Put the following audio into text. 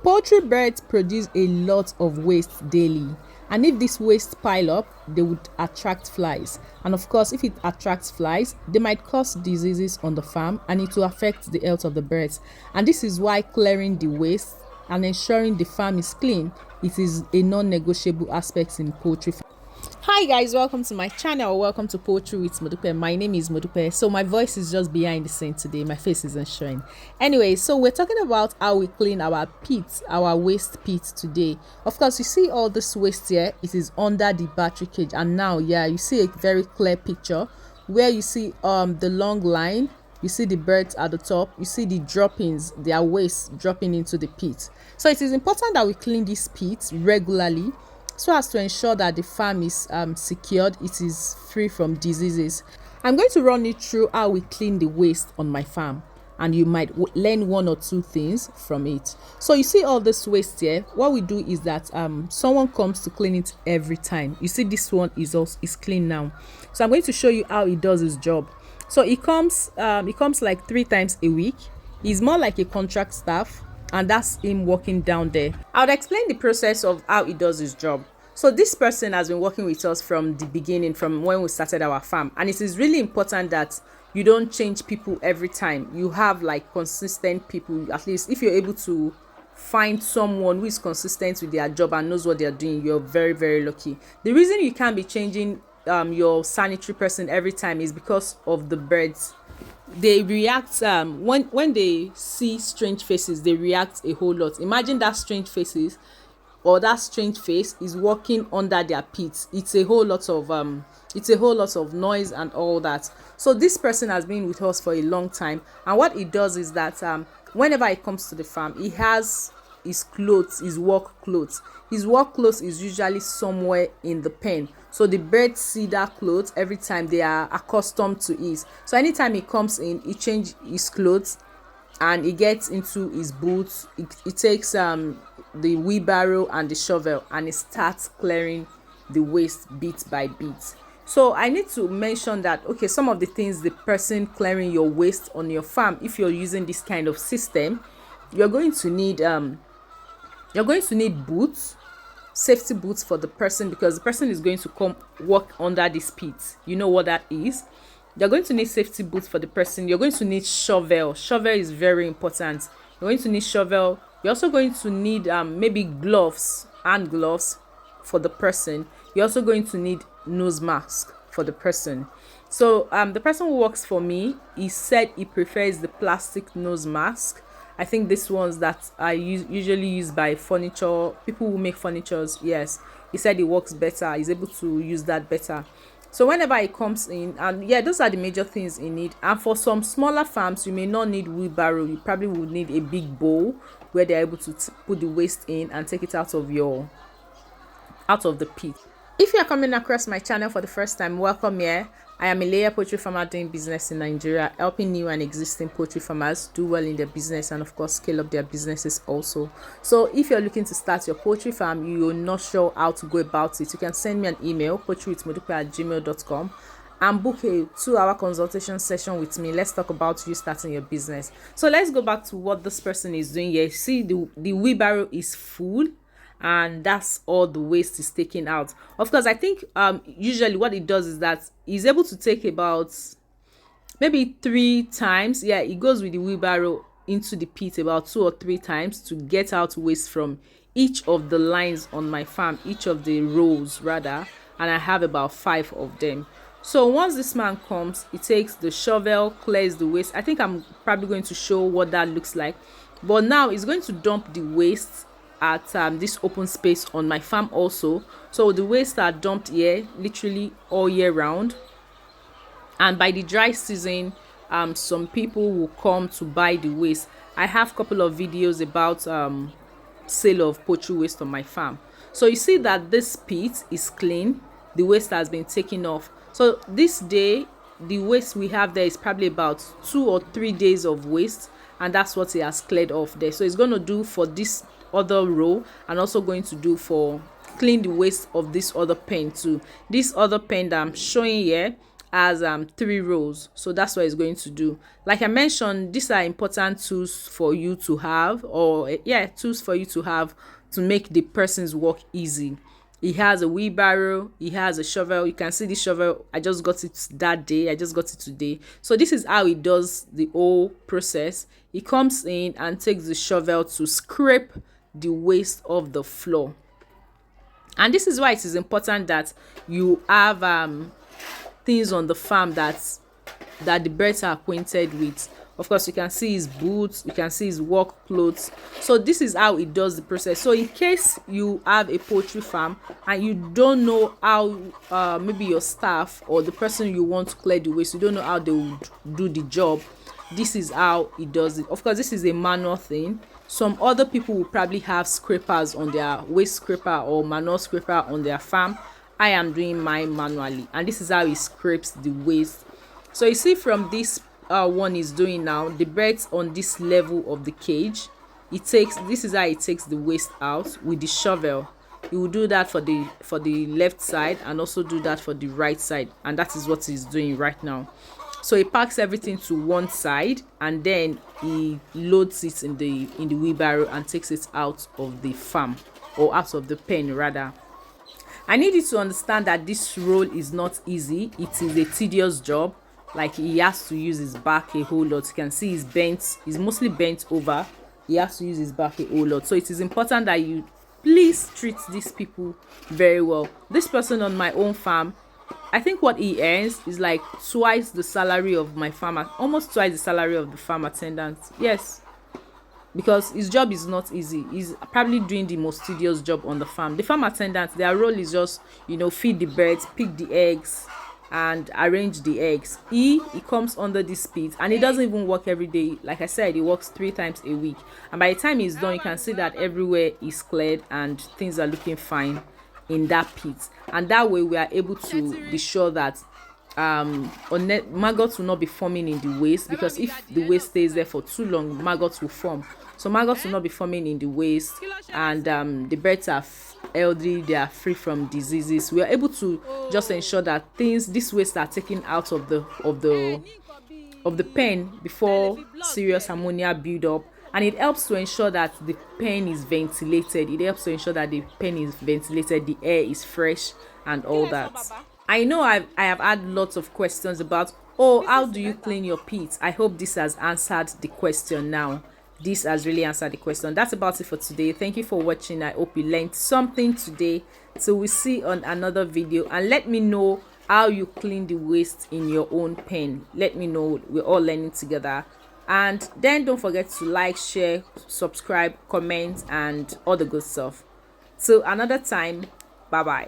Poultry birds produce a lot of waste daily, and if this waste pile up, they would attract flies. And of course, if it attracts flies, they might cause diseases on the farm and it will affect the health of the birds. And this is why clearing the waste and ensuring the farm is clean, it is a non-negotiable aspect in poultry farming. Hi guys, welcome to my channel. Welcome to Poultry with Modupe. My name is Modupe. So my voice is just behind the scene today. My face isn't showing. Anyway, so we're talking about how we clean our pits, our waste pits today. Of course, you see all this waste here. It is under the battery cage, and now, yeah, you see a very clear picture where you see the long line. You see the birds at the top. You see the droppings, their waste dropping into the pit. So it is important that we clean these pits regularly, so as to ensure that the farm is secured, it is free from diseases. I'm going to run you through how we clean the waste on my farm, and you might learn one or two things from it. So you see all this waste here. What we do is that someone comes to clean it every time. You see this one is clean now. So I'm going to show you how he does his job. So he comes like 3 times a week. He's more like a contract staff, and that's him working down there. I'll explain the process of how he does his job. So this person has been working with us from the beginning, from when we started our farm, and it is really important that you don't change people every time. You have like consistent people. At least if you're able to find someone who is consistent with their job and knows what they're doing, you're very, very lucky. The reason you can't be changing your sanitary person every time is because of the birds. They react when they see strange faces. They react a whole lot. Imagine that strange faces or that strange face is walking under their pits. It's a whole lot of noise and all that. So this person has been with us for a long time, and what he does is that whenever he comes to the farm, he has his clothes, his work clothes. His work clothes is usually somewhere in the pen, so the birds see that clothes every time. They are accustomed to it. So anytime he comes in, he changes his clothes and he gets into his boots. He takes the wheelbarrow and the shovel, and he starts clearing the waste bit by bit. So I need to mention that, okay, some of the things the person clearing your waste on your farm, if you're using this kind of system, you're going to need boots, safety boots for the person, because the person is going to come walk under this pit. You know what that is. You're going to need safety boots for the person. You're going to need shovel. Shovel is very important. You're going to need shovel. You're also going to need maybe gloves, hand gloves for the person. You're also going to need nose mask for the person. So the person who works for me, he said he prefers the plastic nose mask. I think this ones that are usually used by furniture people who make furnitures. Yes, he said it works better. He's able to use that better. So whenever he comes in, and yeah, those are the major things you need. And for some smaller farms, you may not need wheelbarrow. You probably would need a big bowl where they're able to put the waste in and take it out of the pit. If you are coming across my channel for the first time, welcome here. I am a layer poultry farmer doing business in Nigeria, helping new and existing poultry farmers do well in their business and of course scale up their businesses also. So if you're looking to start your poultry farm, you're not sure how to go about it, you can send me an email, poultrywithmodupe@gmail.com, and book a 2-hour consultation session with me. Let's talk about you starting your business. So let's go back to what this person is doing here. See, the wheelbarrow is full, and that's all the waste is taken out. Of course, I think usually what it does is that he's able to take about maybe 3 times. Yeah, he goes with the wheelbarrow into the pit about 2 or 3 times to get out waste from each of the lines on my farm, each of the rows rather, and I have about 5 of them. So once this man comes, he takes the shovel, clears the waste. I think I'm probably going to show what that looks like, but now he's going to dump the waste at this open space on my farm also. So the waste are dumped here literally all year round, and by the dry season some people will come to buy the waste. I have a couple of videos about sale of poultry waste on my farm. So you see that this pit is clean, the waste has been taken off. So this day the waste we have there is probably about 2 or 3 days of waste, and that's what he has cleared off there. So he's going to do for this other row, and also going to do for clean the waste of this other pen too. This other pen that I'm showing here, has 3 rows, so that's what it's going to do. Like I mentioned, these are important tools for you to have, or tools for you to have to make the person's work easy. He has a wheelbarrow, he has a shovel. You can see the shovel, I just got it that day, I just got it today. So this is how he does the whole process. He comes in and takes the shovel to scrape the waste of the floor. And this is why it is important that you have things on the farm that the birds are acquainted with. Of course, you can see his boots, you can see his work clothes. So this is how it does the process. So in case you have a poultry farm and you don't know how maybe your staff or the person you want to clear the waste, you don't know how they would do the job, this is how it does it. Of course, this is a manual thing. Some other people will probably have scrapers on their waste scraper or manure scraper on their farm. I am doing mine manually, and this is how it scrapes the waste. So you see from this one is doing now, the birds on this level of the cage, this is how it takes the waste out with the shovel. You will do that for the left side and also do that for the right side, and that is what he's doing right now. So he packs everything to one side and then he loads it in the wheelbarrow and takes it out of the farm, or out of the pen rather. I need you to understand that this role is not easy. It is a tedious job. Like, he has to use his back a whole lot. You can see he's mostly bent over. He has to use his back a whole lot. So it is important that you please treat these people very well. This person on my own farm, I think what he earns is like twice the salary of my farmer, almost twice the salary of the farm attendant. Yes, because his job is not easy. He's probably doing the most tedious job on the farm. The farm attendant, their role is just, feed the birds, pick the eggs, and arrange the eggs. He comes under this pit, and he doesn't even work every day. Like I said, he works 3 times a week, and by the time he's done, you can see that everywhere is cleared and things are looking fine in that pit. And that way we are able to be sure that maggots will not be forming in the waste, because if the waste stays there for too long, maggots will form. So maggots will not be forming in the waste, and the birds are healthy, they are free from diseases. We are able to just ensure that this waste are taken out of the pen before serious ammonia build up, and it helps to ensure that the pen is ventilated. It helps to ensure that the pen is ventilated, the air is fresh and all that. I know I have had lots of questions about, how do you clean your pit? I hope this has answered the question now. This has really answered the question. That's about it for today. Thank you for watching. I hope you learned something today. So we'll see on another video, and let me know how you clean the waste in your own pen. Let me know. We're all learning together. And then don't forget to like, share, subscribe, comment, and all the good stuff. Till another time, bye bye.